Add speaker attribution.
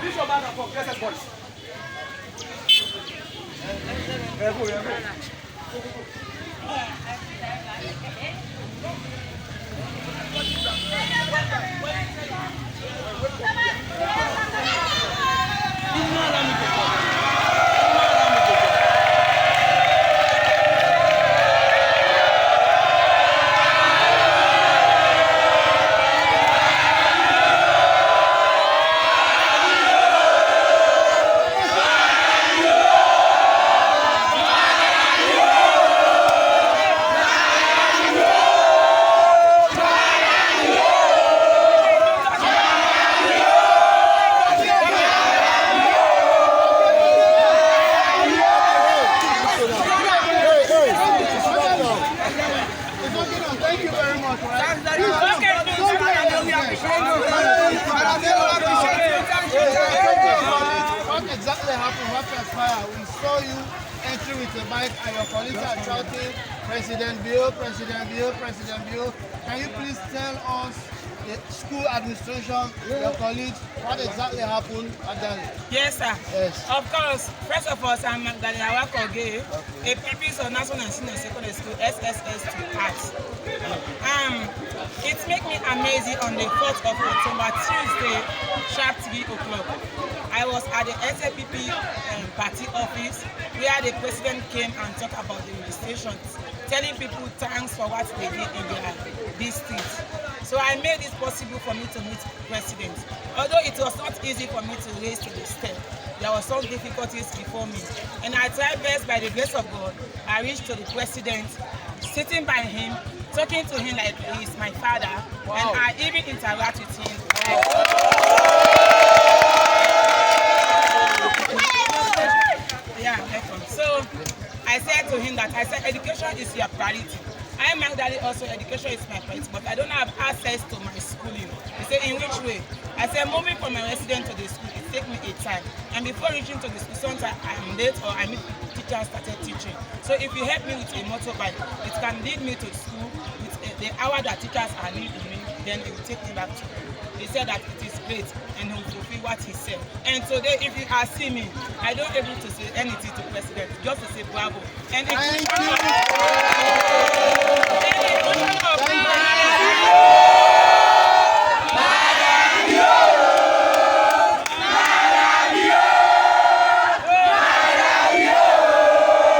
Speaker 1: This your man for SS boys.
Speaker 2: Thank you very much. What exactly happened? What transpired? We saw you entry with a bike and your colleagues are shouting, President Bill, President Bill, President Bill. Can you please tell us, the school administration, your colleagues, what exactly happened at that?
Speaker 3: Yes, sir.
Speaker 2: Yes.
Speaker 3: Of course, first of all, I'm Magdalena Wakoge, a pupil of National and Senior Secondary School, SSS to Arts. It makes me amazing on the 4th of October, Tuesday, sharp 3 o'clock. I was at the SAPP party office where the president came and talked about the registrations, telling people thanks for what they did in their district. So I made it possible for me to meet the president. Although it was not easy for me to raise to the step, there were some difficulties before me. And I tried best, by the grace of God, I reached to the president, sitting by him, talking to him like he is my father, and I even interact with him. Yeah, welcome. So I said to him that education is your priority. I am Magdalene also, education is my priority, but I don't have access to my schooling. He said, in which way? I said, moving from my residence to the school, it takes me a time. And before reaching to the school, sometimes I'm late or I meet teachers started teaching. So if you help me with a motorbike, it can lead me to school with the hour that teachers are leaving me, then it will take me back to school. He said that it is great and he will fulfill what he said. And today, if you are seeing me, I don't able to say anything to the president, just to say bravo. And if